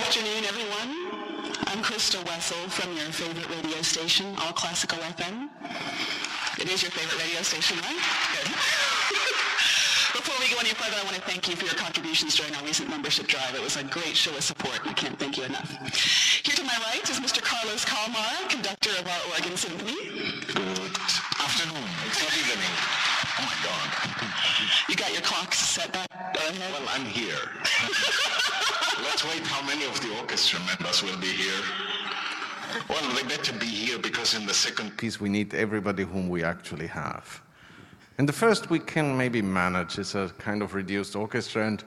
afternoon, everyone. I'm Christa Wessel from your favorite radio station, All Classical FM. It is your favorite radio station, right? Good. Before we go any further, I want to thank you for your contributions during our recent membership drive. It was a great show of support. I can't thank you enough. Here to my right is Mr. Kalmar, conductor of our organ symphony. Good afternoon. It's not evening. Oh my God. You got your clocks set back ahead? Well, I'm here. Let's wait how many of the orchestra members will be here. Well, they better be here because in the second piece we need everybody whom we actually have. In the first we can maybe manage. It's a kind of reduced orchestra and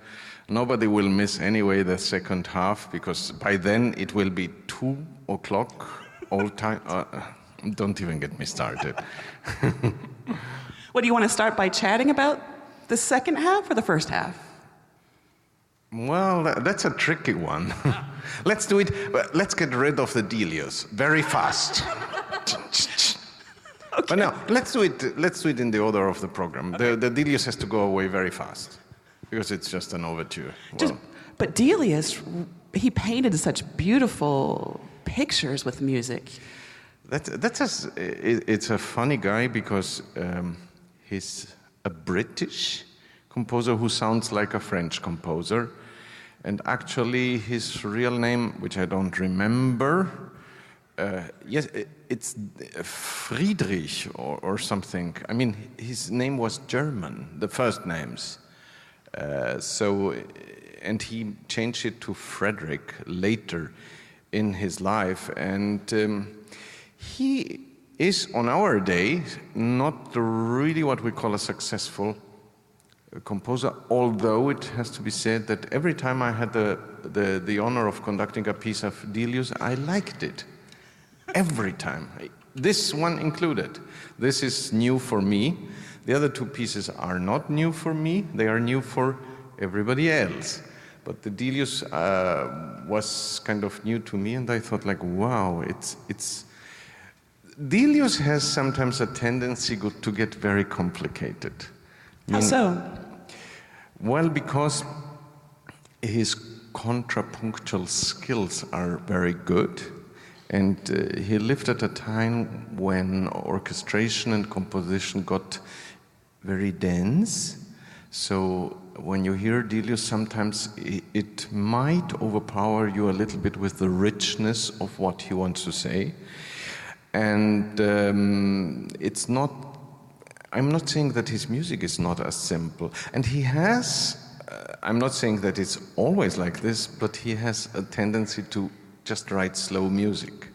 nobody will miss anyway the second half because by then it will be 2 o'clock all time. Don't even get me started. What, do you want to start by chatting about the second half or the first half? Well, that's a tricky one. Let's do it, let's get rid of the Delius very fast. Okay. But no, let's do it in the order of the program. Okay. The Delius has to go away very fast because it's just an overture. But Delius, he painted such beautiful pictures with music. It's a funny guy because he's a British composer who sounds like a French composer. And actually his real name, which I don't remember, yes, it's Friedrich or something. I mean, his name was German, the first names. And he changed it to Frederick later in his life. And he is, on our day, not really what we call a successful composer, although it has to be said that every time I had the honor of conducting a piece of Delius, I liked it. Every time. This one included. This is new for me. The other 2 pieces are not new for me. They are new for everybody else. But the Delius was kind of new to me, and I thought like, wow, it's Delius has sometimes a tendency to get very complicated. How so? Well, because his contrapunctual skills are very good, and he lived at a time when orchestration and composition got very dense. So when you hear Delius, sometimes it might overpower you a little bit with the richness of what he wants to say. And it's not, I'm not saying that his music is not as simple. And he has, I'm not saying that it's always like this, but he has a tendency to just write slow music.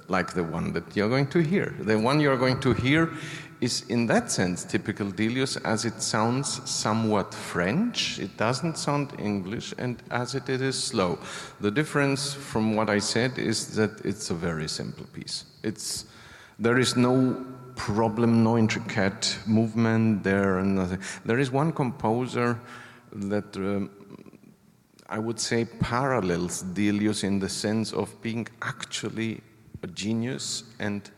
Like the one that you're going to hear. The one you're going to hear is in that sense typical Delius, as it sounds somewhat French, it doesn't sound English, and as it is slow. The difference from what I said is that it's a very simple piece. There is no problem, no intricate movement there, and nothing. There is one composer that I would say parallels Delius in the sense of being actually a genius and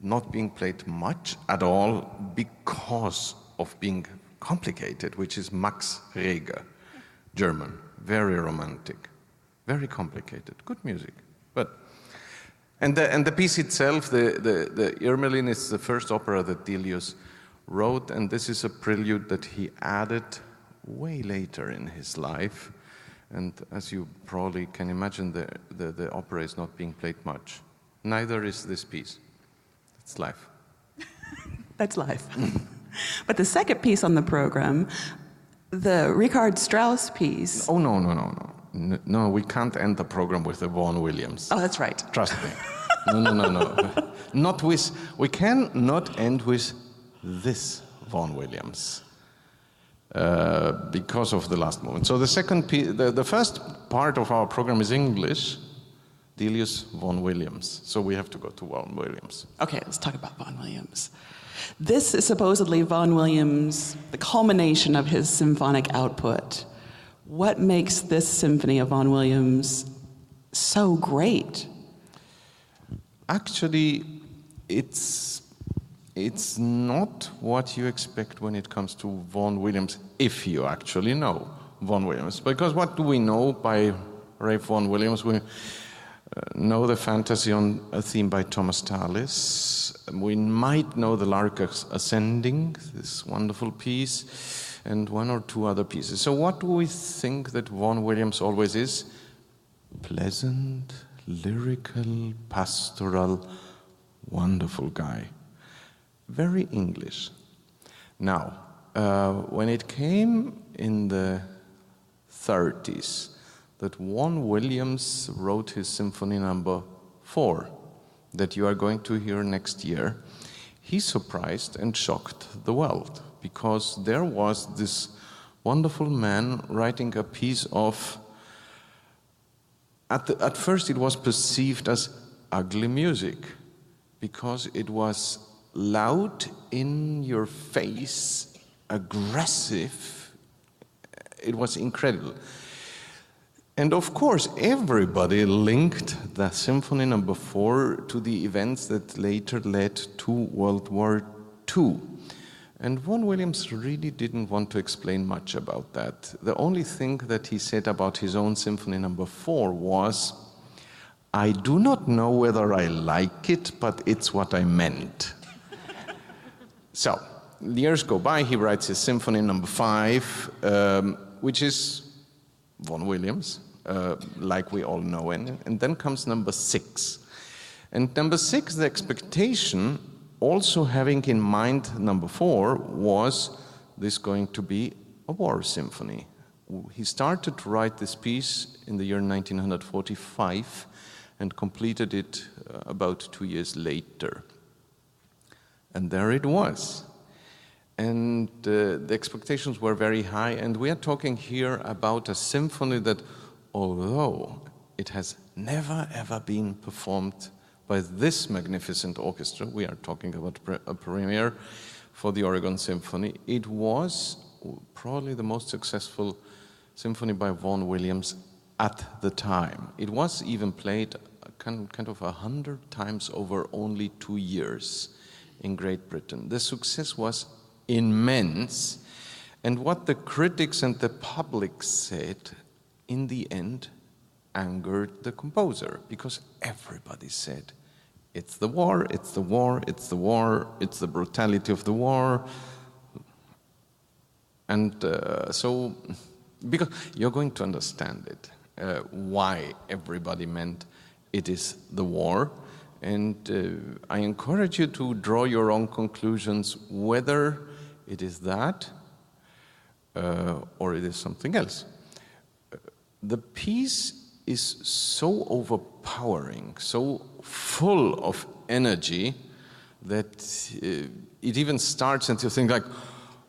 not being played much at all because of being complicated, which is Max Reger, German, very romantic, very complicated, good music. And the piece itself, the Irmelin, is the first opera that Delius wrote, and this is a prelude that he added way later in his life. And as you probably can imagine, the opera is not being played much. Neither is this piece. It's life. That's life. But the second piece on the program, the Richard Strauss piece. Oh, no. No, we can't end the program with the Vaughan Williams. Oh, that's right. Trust me. No. Not with, we cannot end with this Vaughan Williams. Because of the last moment. So the second piece, the first part of our program is English, Delius, Vaughan Williams. So we have to go to Vaughan Williams. Okay, let's talk about Vaughan Williams. This is supposedly Vaughan Williams, the culmination of his symphonic output. What makes this symphony of Vaughan Williams so great? Actually, it's not what you expect when it comes to Vaughan Williams, if you actually know Vaughan Williams. Because what do we know by Ralph Vaughan Williams. We know the fantasy on a theme by Thomas Tallis. We might know the Lark Ascending, this wonderful piece, and one or two other pieces. So what do we think that Vaughan Williams always is? Pleasant, lyrical, pastoral, wonderful guy. Very English. Now, when it came in the 30s, that Vaughan Williams wrote his Symphony No. 4 that you are going to hear next year, he surprised and shocked the world, because there was this wonderful man writing a piece of, at first it was perceived as ugly music, because it was loud, in your face, aggressive. It was incredible. And of course, everybody linked the Symphony No. 4 to the events that later led to World War II. And Vaughan Williams really didn't want to explain much about that. The only thing that he said about his own Symphony No. 4 was, I do not know whether I like it, but it's what I meant. So, years go by, he writes his Symphony No. 5, which is Vaughan Williams, like we all know, and then comes No. 6. And No. 6, the expectation, also having in mind No. 4, was this going to be a war symphony. He started to write this piece in the year 1945 and completed it about 2 years later. And there it was. And the expectations were very high, and we are talking here about a symphony that, although it has never ever been performed by this magnificent orchestra, we are talking about a premiere for the Oregon Symphony, it was probably the most successful symphony by Vaughan Williams at the time. It was even played kind of 100 times over only 2 years in Great Britain. The success was immense, and what the critics and the public said in the end angered the composer, because everybody said, it's the war, it's the war, it's the war, it's the brutality of the war. And so, because you're going to understand it, why everybody meant it is the war. And I encourage you to draw your own conclusions, whether it is that or it is something else. The piece is so overpowering, so full of energy, that it even starts and you think like,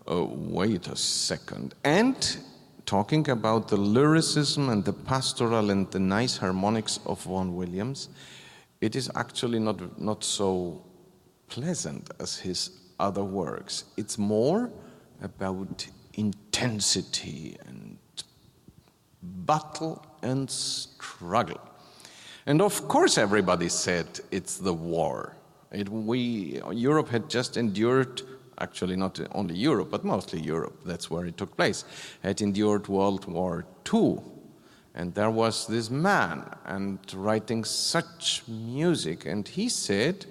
oh, wait a second. And talking about the lyricism and the pastoral and the nice harmonics of Vaughan Williams, it is actually not so pleasant as his other works. It's more about intensity and battle and struggle. And of course everybody said it's the war. Europe had just endured, actually not only Europe, but mostly Europe, that's where it took place, had endured World War II. And there was this man and writing such music, and he said,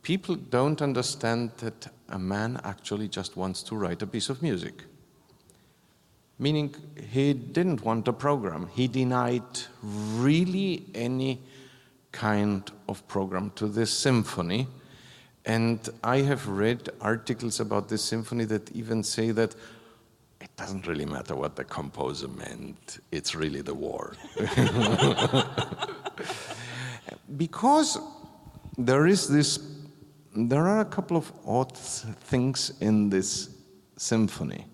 people don't understand that a man actually just wants to write a piece of music. Meaning he didn't want a program. He denied really any kind of program to this symphony. And I have read articles about this symphony that even say that it doesn't really matter what the composer meant, it's really the war. Because there are a couple of odd things in this symphony.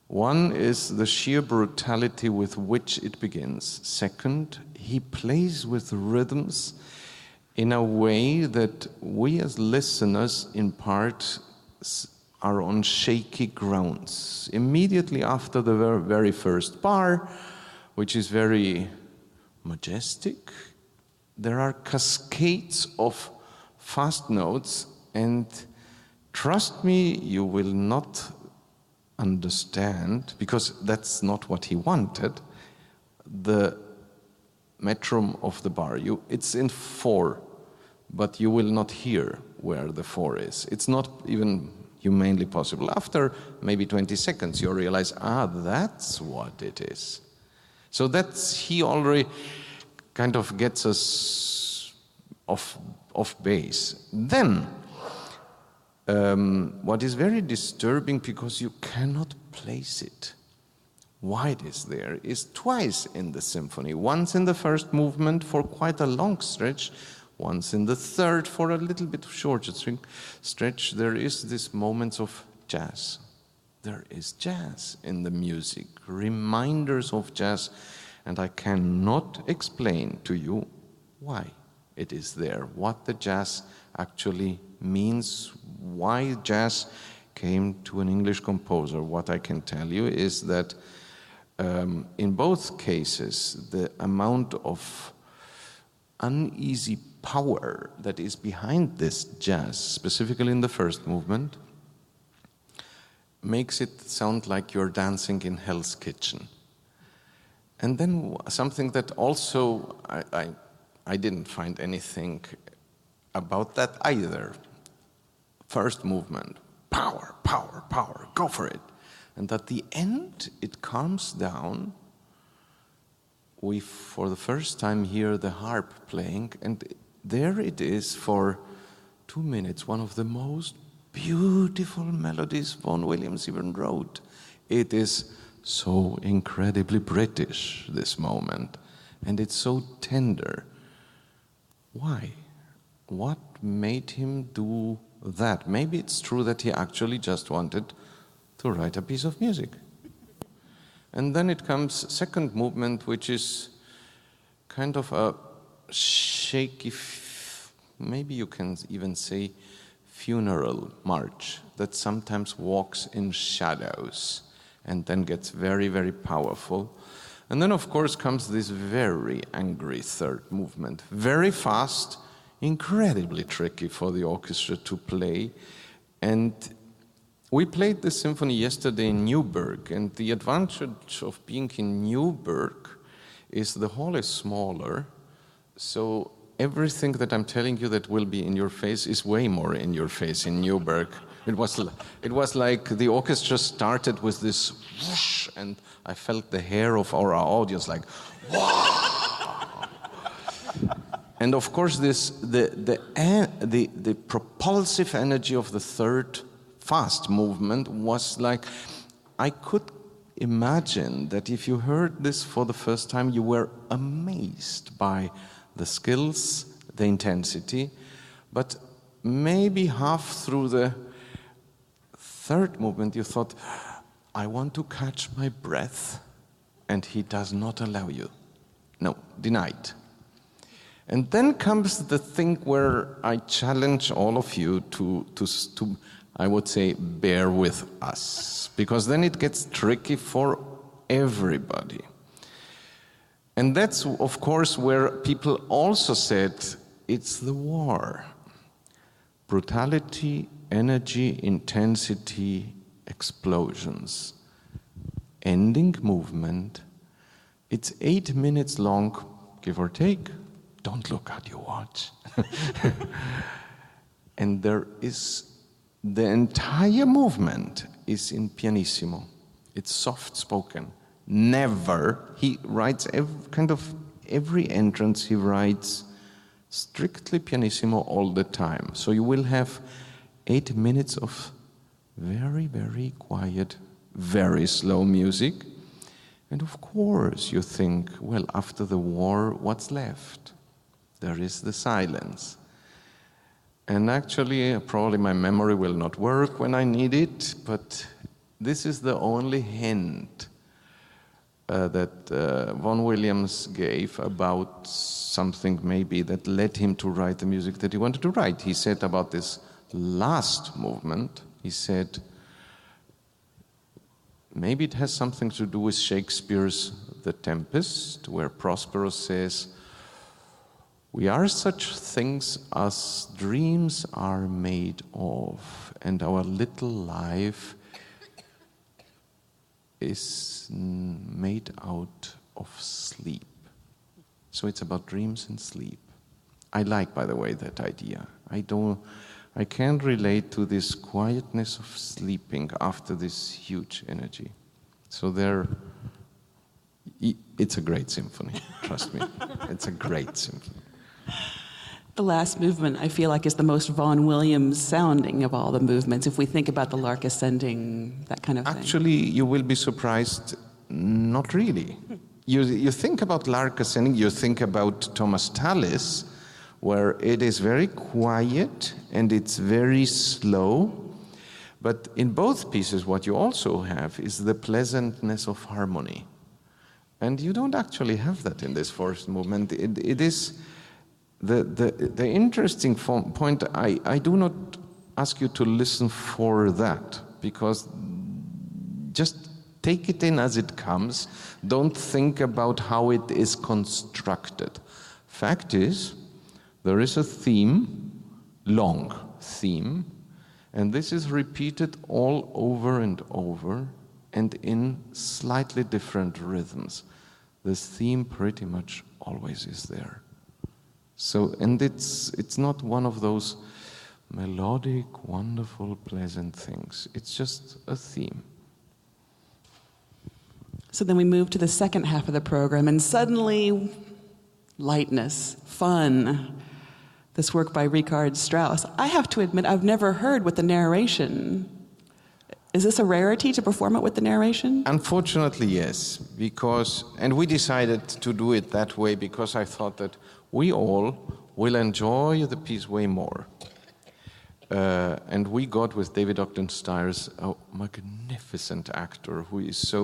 One is the sheer brutality with which it begins. Second, he plays with rhythms in a way that we as listeners in part are on shaky grounds. Immediately after the very first bar, which is very majestic, there are cascades of fast notes, and trust me, you will not understand, because that's not what he wanted, the metronome of the bar. It's in 4, but you will not hear where the 4 is. It's not even humanly possible. After maybe 20 seconds, you realize, that's what it is. So he already kind of gets us off base. Then, what is very disturbing, because you cannot place it, why it is there, is twice in the symphony. Once in the first movement for quite a long stretch, once in the third for a little bit shorter stretch. There is this moments of jazz. There is jazz in the music, reminders of jazz, and I cannot explain to you why it is there, what the jazz actually means, why jazz came to an English composer. What I can tell you is that in both cases, the amount of uneasy power that is behind this jazz, specifically in the first movement, makes it sound like you're dancing in Hell's Kitchen. And then something that also I didn't find anything about that either. First movement, power, power, power, go for it. And at the end, it calms down. We, for the first time, hear the harp playing, and there it is for 2 minutes, one of the most beautiful melodies Vaughan Williams even wrote. It is so incredibly British, this moment, and it's so tender. Why? What made him do that? Maybe it's true that he actually just wanted to write a piece of music. And then it comes second movement, which is kind of a shaky, maybe you can even say funeral march that sometimes walks in shadows and then gets very, very powerful. And then, of course, comes this very angry third movement. Very fast, incredibly tricky for the orchestra to play. And we played the symphony yesterday in Newburgh, and the advantage of being in Newburgh is the hall is smaller, so everything that I'm telling you that will be in your face is way more in your face in Newburgh. It was like the orchestra started with this whoosh, and I felt the hair of our audience like, wow! And of course, the propulsive energy of the third fast movement was like, I could imagine that if you heard this for the first time, you were amazed by the skills, the intensity, but maybe half through the third movement you thought, I want to catch my breath, and he does not allow you. No, denied. And then comes the thing where I challenge all of you to I would say, bear with us, because then it gets tricky for everybody. And that's, of course, where people also said, it's the war. Brutality, energy, intensity, explosions. Ending movement. It's 8 minutes long, give or take. Don't look at your watch. And there is the entire movement is in pianissimo. It's soft-spoken. Never, he writes every entrance he writes strictly pianissimo all the time. So you will have 8 minutes of very, very quiet, very slow music. And of course you think, well, after the war, what's left? There is the silence. And actually, probably my memory will not work when I need it, but this is the only hint that Vaughan Williams gave about something maybe that led him to write the music that he wanted to write. He said about this last movement, he said, maybe it has something to do with Shakespeare's The Tempest, where Prospero says, we are such things as dreams are made of, and our little life is made out of sleep. So it's about dreams and sleep. I like, by the way, that idea. I can't relate to this quietness of sleeping after this huge energy. So it's a great symphony, trust me. It's a great symphony. The last movement, I feel like, is the most Vaughan Williams sounding of all the movements, if we think about the lark ascending, that kind of thing. Actually, you will be surprised, not really. You think about lark ascending, you think about Thomas Tallis, where it is very quiet and it's very slow. But in both pieces, what you also have is the pleasantness of harmony. And you don't actually have that in this fourth movement. It is the interesting point. I do not ask you to listen for that, because just take it in as it comes. Don't think about how it is constructed. Fact is, there is a theme, long theme, and this is repeated all over and over and in slightly different rhythms. This theme pretty much always is there. So, and it's not one of those melodic, wonderful, pleasant things. It's just a theme. So then we move to the second half of the program, and suddenly, lightness, fun. This work by Richard Strauss. I have to admit, I've never heard with the narration. Is this a rarity to perform it with the narration? Unfortunately, yes, and we decided to do it that way because I thought that we all will enjoy the piece way more. And we got with David Ogden Stiers, a magnificent actor who is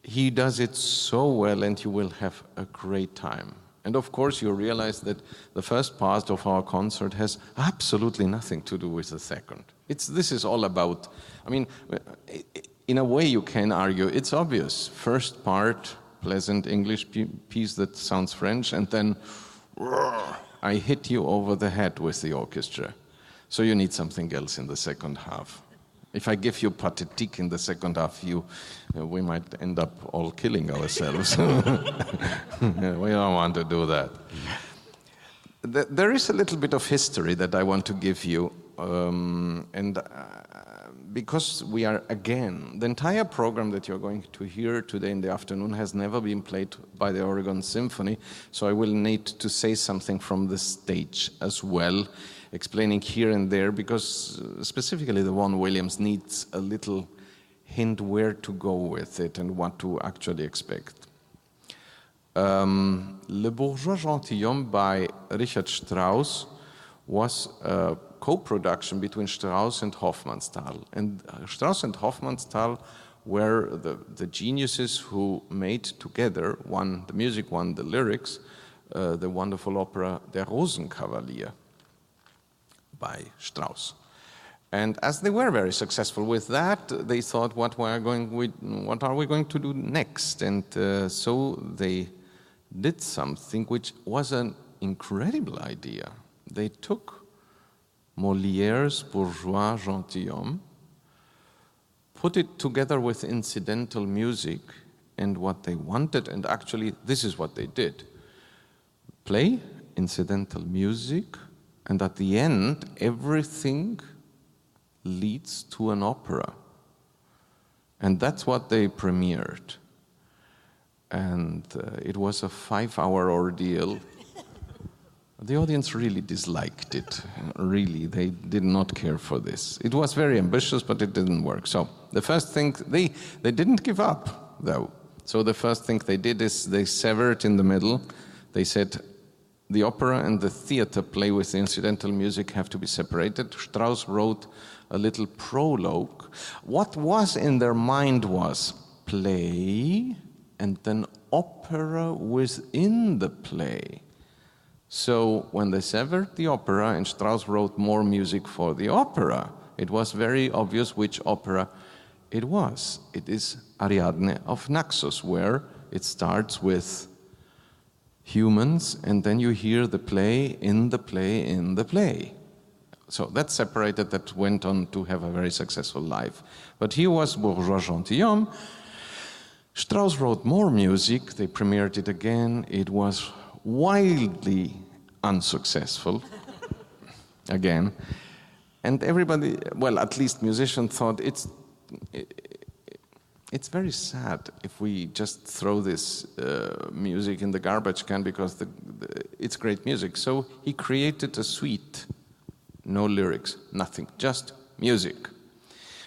he does it so well, and you will have a great time. And of course, you realize that the first part of our concert has absolutely nothing to do with the second. This is all about, in a way you can argue, it's obvious. First part, pleasant English piece that sounds French, and then I hit you over the head with the orchestra. So you need something else in the second half. If I give you Pathétique in the second half, we might end up all killing ourselves. We don't want to do that. There is a little bit of history that I want to give you, because we are, again, the entire program that you're going to hear today in the afternoon has never been played by the Oregon Symphony, so I will need to say something from the stage as well, explaining here and there, because specifically the Vaughan Williams needs a little hint where to go with it and what to actually expect. Le Bourgeois Gentilhomme by Richard Strauss was a co-production between Strauss and Hofmannsthal. And Strauss and Hofmannsthal were the geniuses who made together, one the music, one the lyrics, the wonderful opera Der Rosenkavalier by Strauss. And as they were very successful with that, they thought, what are we going to do next? And so they did something which was an incredible idea. They took Molière's Bourgeois Gentilhomme, put it together with incidental music and what they wanted, and actually this is what they did. Play incidental music, and at the end, everything leads to an opera. And that's what they premiered. And it was a 5-hour ordeal. The audience really disliked it. Really, they did not care for this. It was very ambitious, but it didn't work. So the first thing, they didn't give up, though. So the first thing they did is they severed in the middle. They said, the opera and the theater play with the incidental music have to be separated. Strauss wrote a little prologue. What was in their mind was play and then opera within the play. So when they severed the opera and Strauss wrote more music for the opera, it was very obvious which opera it was. It is Ariadne of Naxos, where it starts with humans, and then you hear the play in the play in the play. So that separated, that went on to have a very successful life. But here was Bourgeois Gentilhomme, Strauss wrote more music, they premiered it again, it was wildly unsuccessful, again, and everybody, well, at least musicians thought it's very sad if we just throw this music in the garbage can because it's great music. So he created a suite, no lyrics, nothing, just music.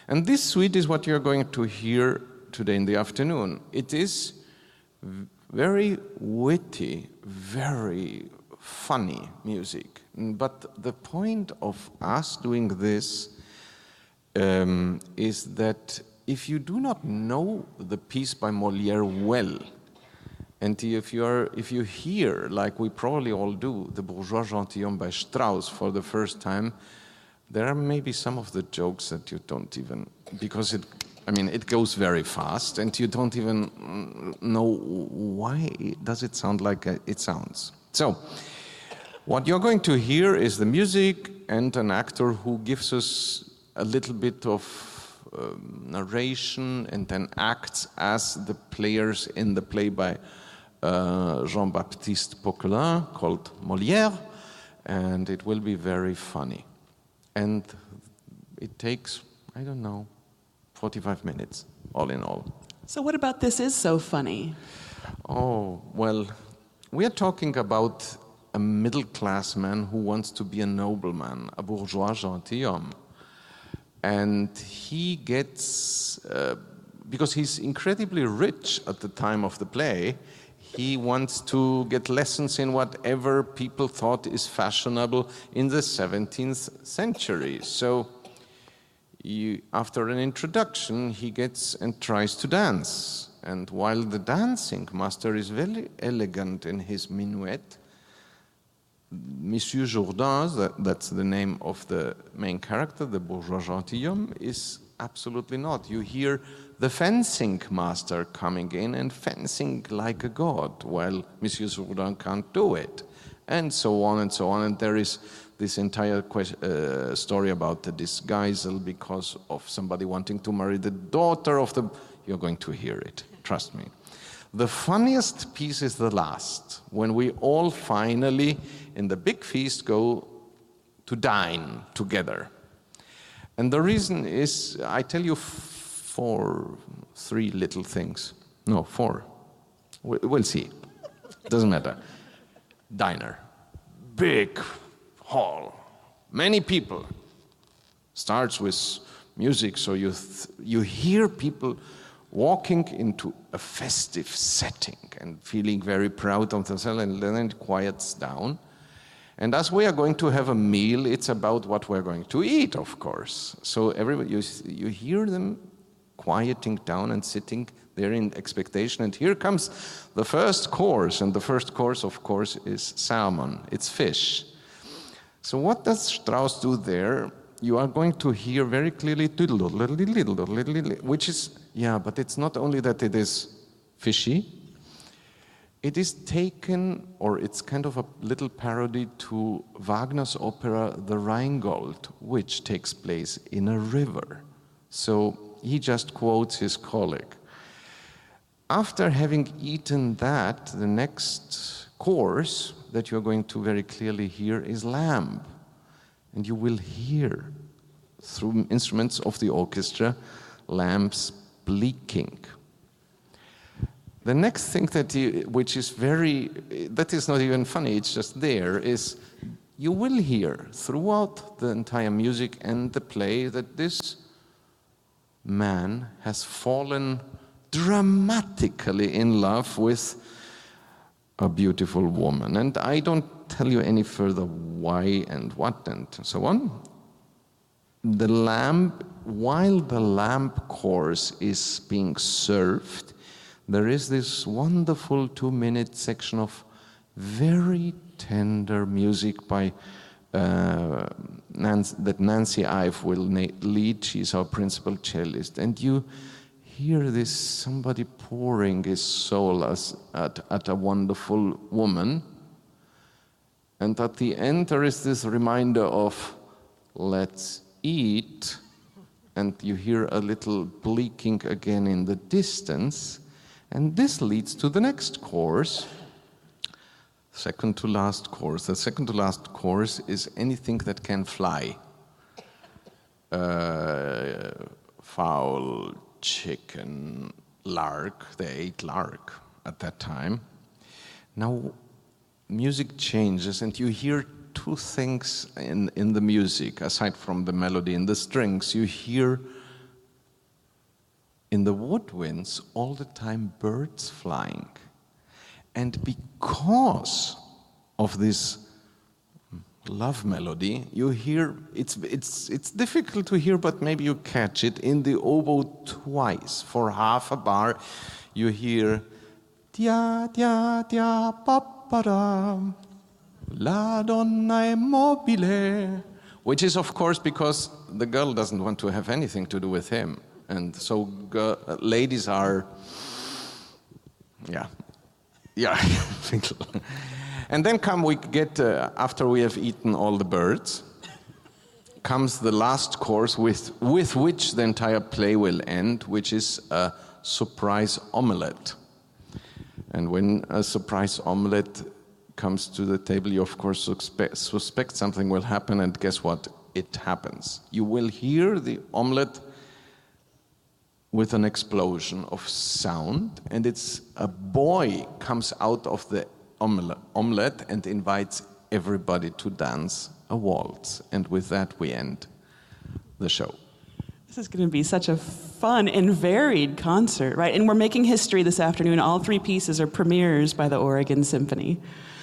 And this suite is what you're going to hear today in the afternoon. It is very witty, very funny music. But the point of us doing this is that if you do not know the piece by Molière well, and if you hear, like we probably all do, the Bourgeois Gentilhomme by Strauss for the first time, there are maybe some of the jokes that you don't even, because it goes very fast, and you don't even know why does it sound like it sounds. So, what you're going to hear is the music and an actor who gives us a little bit of narration and then acts as the players in the play by Jean-Baptiste Poquelin called Molière, and it will be very funny. And it takes, 45 minutes, all in all. So what about This Is So Funny? Oh, well, we are talking about a middle-class man who wants to be a nobleman, a bourgeois gentilhomme. And he gets, because he's incredibly rich at the time of the play, he wants to get lessons in whatever people thought is fashionable in the 17th century. So after an introduction, he gets and tries to dance. And while the dancing master is very elegant in his minuet, Monsieur Jourdain, that's the name of the main character, the bourgeois gentilhomme, is absolutely not. You hear the fencing master coming in and fencing like a god, while Monsieur Jourdain can't do it, and so on and so on. And there is this entire story about the disguisal because of somebody wanting to marry the daughter of the... You're going to hear it, trust me. The funniest piece is the last, when we all finally, in the big feast, go to dine together. And the reason is, I tell you three little things. No, four. We'll see. Doesn't matter. Diner. Big hall. Many people. Starts with music, so you hear people walking into a festive setting and feeling very proud of themselves, and then it quiets down. And as we are going to have a meal, it's about what we're going to eat, of course. So everybody, you hear them quieting down and sitting there in expectation. And here comes the first course, and the first course, of course, is salmon. It's fish. So what does Strauss do there? You are going to hear very clearly, which is, but it's not only that it is fishy, it is taken, or it's kind of a little parody to Wagner's opera The Rheingold, which takes place in a river. So he just quotes his colleague. After having eaten that, the next course that you're going to very clearly hear is lamb. And you will hear, through instruments of the orchestra, lambs bleaking. The next thing that is not even funny, it's just there, is you will hear throughout the entire music and the play that this man has fallen dramatically in love with a beautiful woman. And I don't tell you any further why and what and so on. While the lamb course is being served, there is this wonderful 2-minute section of very tender music by that Nancy Ive will lead. She's our principal cellist. And you hear this, somebody pouring his soul at a wonderful woman. And at the end, there is this reminder of, let's eat. And you hear a little bleaking again in the distance. And this leads to the next chorus, second to last chorus. The second to last chorus is anything that can fly. Fowl, chicken, lark. They ate lark at that time. Now, music changes, and you hear two things in the music, aside from the melody and the strings. You hear in the woodwinds all the time birds flying. And because of this love melody, you hear, it's difficult to hear, but maybe you catch it in the oboe twice. For half a bar, you hear dia dia dia pa pa da, la donna è mobile, which is of course because the girl doesn't want to have anything to do with him, and so ladies are, yeah. And then after we have eaten all the birds, comes the last chorus with which the entire play will end, which is a surprise omelette. And when a surprise omelette comes to the table, you of course suspect something will happen, and guess what? It happens. You will hear the omelette with an explosion of sound, and it's a boy comes out of the omelette and invites everybody to dance a waltz. And with that, we end the show. This is going to be such a fun and varied concert, right? And we're making history this afternoon. All three pieces are premieres by the Oregon Symphony.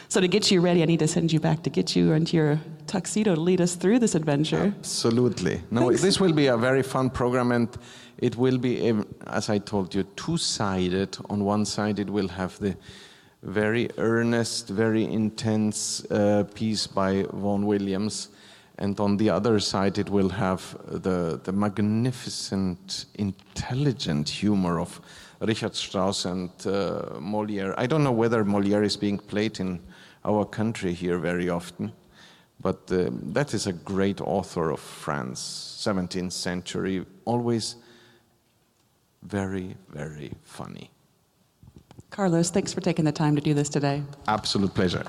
So to get you ready, I need to send you back to get you into your tuxedo to lead us through this adventure. Absolutely. No, Thanks. This will be a very fun program, and it will be, as I told you, two-sided. On one side, it will have the very earnest, very intense piece by Vaughan Williams, and on the other side, it will have the magnificent, intelligent humor of Richard Strauss and Molière. I don't know whether Molière is being played in our country here very often, but that is a great author of France, 17th century, always very, very funny. Carlos, thanks for taking the time to do this today. Absolute pleasure.